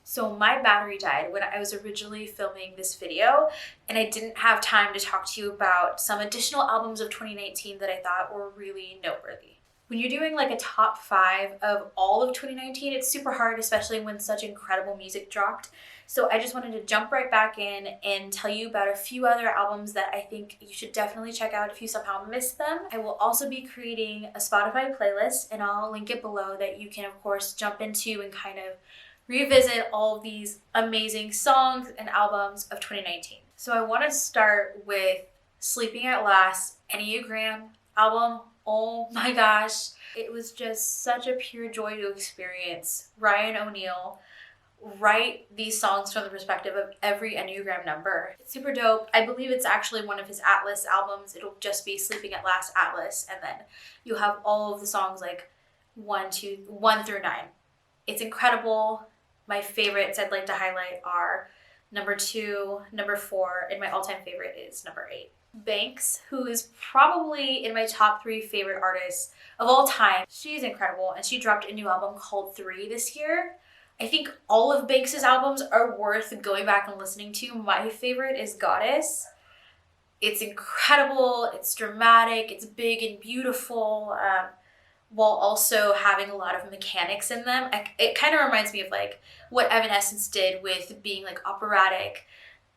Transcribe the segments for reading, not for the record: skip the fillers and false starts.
So my battery died when I was originally filming this video, and I didn't have time to talk to you about some additional albums of 2019 that I thought were really noteworthy. When you're doing like a top 5 of all of 2019, it's super hard, especially when such incredible music dropped. So I just wanted to jump right back in and tell you about a few other albums that I think you should definitely check out if you somehow missed them. I will also be creating a Spotify playlist, and I'll link it below, that you can of course jump into and kind of revisit all of these amazing songs and albums of 2019. So I want to start with Sleeping at Last, Enneagram album. Oh my gosh, it was just such a pure joy to experience Ryan O'Neal write these songs from the perspective of every Enneagram number. It's super dope. I believe it's actually one of his Atlas albums. It'll just be Sleeping at Last Atlas, and then you'll have all of the songs like 1 through 9. It's incredible. My favorites I'd like to highlight are number 2, number 4, and my all-time favorite is number 8. Banks, who is probably in my top 3 favorite artists of all time. She's incredible, and she dropped a new album called 3 this year. I think all of Banks' albums are worth going back and listening to. My favorite is Goddess. It's incredible, it's dramatic, it's big and beautiful, while also having a lot of mechanics in them. It kind of reminds me of like what Evanescence did with being like operatic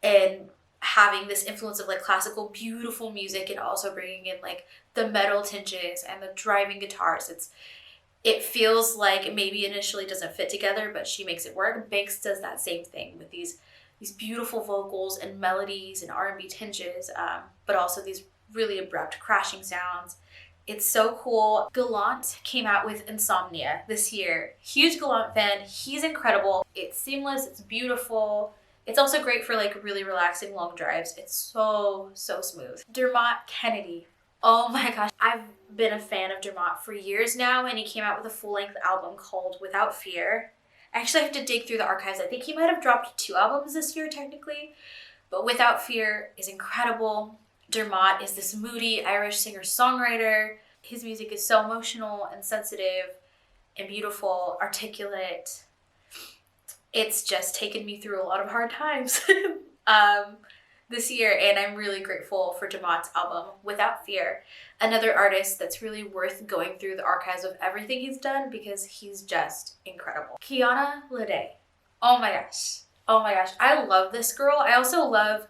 and having this influence of like classical beautiful music, and also bringing in like the metal tinges and the driving guitars. It feels like maybe initially doesn't fit together, but she makes it work. Banks does that same thing with these beautiful vocals and melodies and R&B tinges, but also these really abrupt crashing sounds. It's so cool. Gallant came out with Insomnia this year. Huge Gallant fan. He's incredible. It's seamless. It's beautiful. It's also great for like really relaxing long drives. It's so smooth. Dermot Kennedy. Oh my gosh. I've been a fan of Dermot for years now, and he came out with a full-length album called Without Fear. I actually have to dig through the archives. I think he might have dropped 2 albums this year technically, but Without Fear is incredible. Dermot is this moody Irish singer-songwriter. His music is so emotional and sensitive and beautiful, articulate. It's just taken me through a lot of hard times this year, and I'm really grateful for Dermot's album, Without Fear. Another artist that's really worth going through the archives of everything he's done, because he's just incredible. Kiana Ledee. Oh my gosh. I love this girl. I also love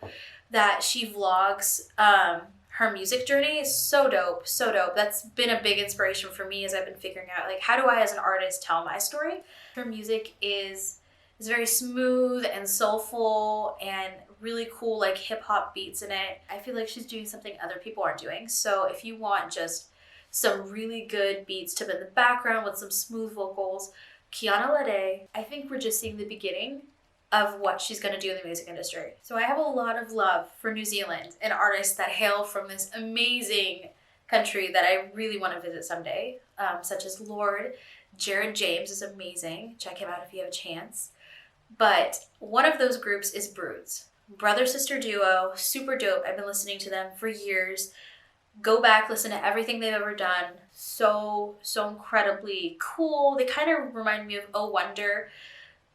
that she vlogs her music journey. Is so dope. That's been a big inspiration for me as I've been figuring out like, how do I as an artist tell my story? Her music is very smooth and soulful and really cool like hip hop beats in it. I feel like she's doing something other people aren't doing. So if you want just some really good beats to put in the background with some smooth vocals, Kiana Ledee, I think we're just seeing the beginning of what she's going to do in the music industry. So I have a lot of love for New Zealand and artists that hail from this amazing country that I really want to visit someday, such as Lorde. Jared James is amazing. Check him out if you have a chance. But one of those groups is Broods. Brother-sister duo, super dope. I've been listening to them for years. Go back, listen to everything they've ever done. So incredibly cool. They kind of remind me of Oh Wonder,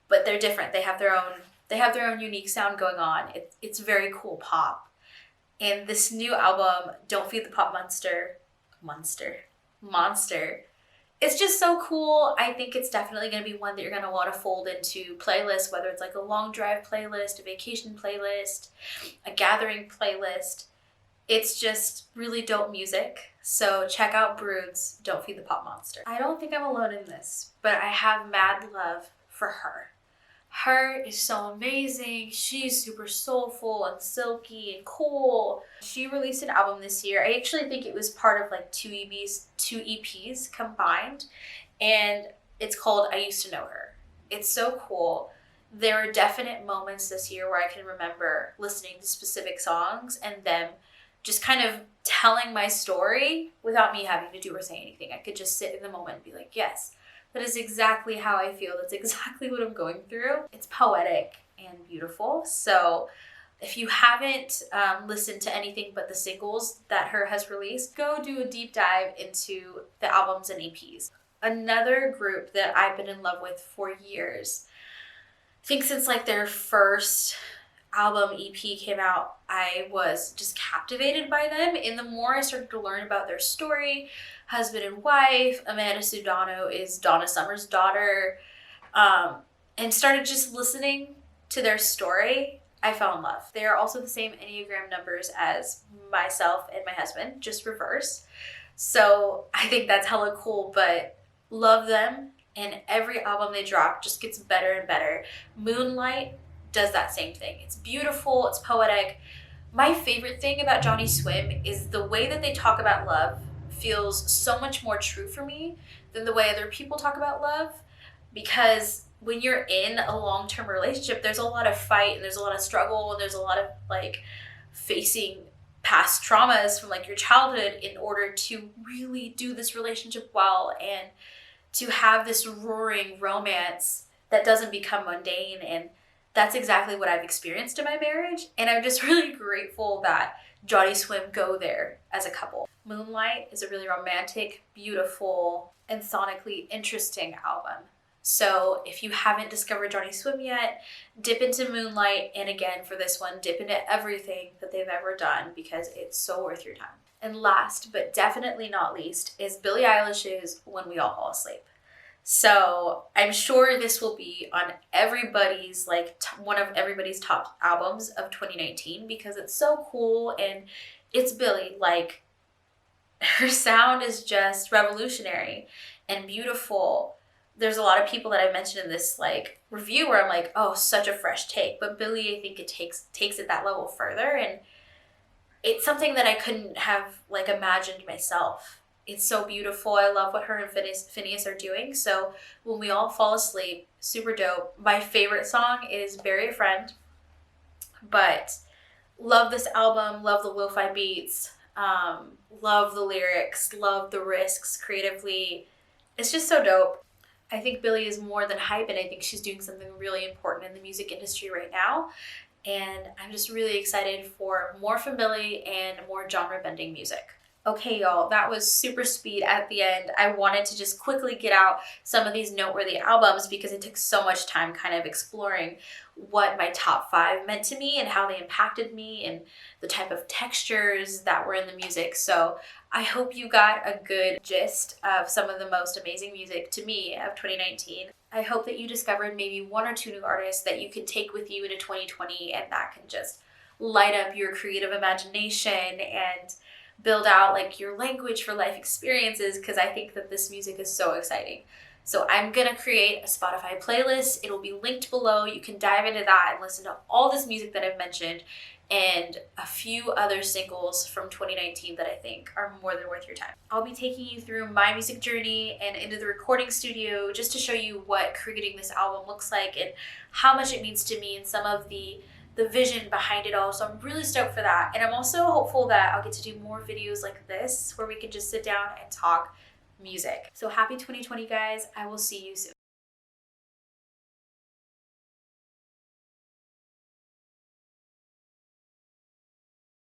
but they're different. They have their own unique sound going on. It's very cool pop. And this new album, Don't Feed the Pop Monster. It's just so cool. I think it's definitely going to be one that you're going to want to fold into playlists, whether it's like a long drive playlist, a vacation playlist, a gathering playlist. It's just really dope music. So check out Broods, Don't Feed the Pop Monster. I don't think I'm alone in this, but I have mad love for H.E.R. H.E.R is so amazing. She's super soulful and silky and cool. She released an album this year. I actually think it was part of like 2 EPs combined, and it's called I Used to Know Her. It's so cool. There are definite moments this year where I can remember listening to specific songs and them just kind of telling my story without me having to do or say anything. I could just sit in the moment and be like, yes, that is exactly how I feel. That's exactly what I'm going through. It's poetic and beautiful. So if you haven't listened to anything but the singles that H.E.R has released, go do a deep dive into the albums and EPs. Another group that I've been in love with for years think since like their first album EP came out, I was just captivated by them. And the more I started to learn about their story, husband and wife, Amanda Sudano is Donna Summer's daughter, and started just listening to their story, I fell in love. They are also the same Enneagram numbers as myself and my husband, just reverse. So I think that's hella cool, but love them. And every album they drop just gets better and better. Moonlight does that same thing. It's beautiful, it's poetic. My favorite thing about Johnnyswim is the way that they talk about love feels so much more true for me than the way other people talk about love, because when you're in a long-term relationship, there's a lot of fight and there's a lot of struggle and there's a lot of like facing past traumas from like your childhood in order to really do this relationship well and to have this roaring romance that doesn't become mundane. And that's exactly what I've experienced in my marriage. And I'm just really grateful that Johnnyswim go there as a couple. Moonlight is a really romantic, beautiful, and sonically interesting album. So if you haven't discovered Johnnyswim yet, dip into Moonlight. And again, for this one, dip into everything that they've ever done because it's so worth your time. And last, but definitely not least, is Billie Eilish's When We All Fall Asleep. So I'm sure this will be on everybody's, like one of everybody's top albums of 2019 because it's so cool and it's Billie. Like, her sound is just revolutionary and beautiful. There's a lot of people that I've mentioned in this like review where I'm like, oh, such a fresh take. But Billie, I think it takes it that level further, and it's something that I couldn't have like imagined myself. It's so beautiful. I love what her and Phineas are doing. So When We All Fall Asleep, super dope. My favorite song is Bury a Friend, but love this album, love the lo-fi beats, love the lyrics, love the risks creatively. It's just so dope. I think Billie is more than hype, and I think she's doing something really important in the music industry right now. And I'm just really excited for more from Billie and more genre-bending music. Okay, y'all, that was super speed at the end. I wanted to just quickly get out some of these noteworthy albums because it took so much time kind of exploring what my top 5 meant to me and how they impacted me and the type of textures that were in the music. So I hope you got a good gist of some of the most amazing music to me of 2019. I hope that you discovered maybe 1 or 2 new artists that you could take with you into 2020 and that can just light up your creative imagination and build out like your language for life experiences, because I think that this music is so exciting. So I'm gonna create a Spotify playlist. It'll be linked below. You can dive into that and listen to all this music that I've mentioned and a few other singles from 2019 that I think are more than worth your time. I'll be taking you through my music journey and into the recording studio just to show you what creating this album looks like and how much it means to me and some of the vision behind it all. So I'm really stoked for that. And I'm also hopeful that I'll get to do more videos like this where we can just sit down and talk music. So happy 2020, guys. I will see you soon.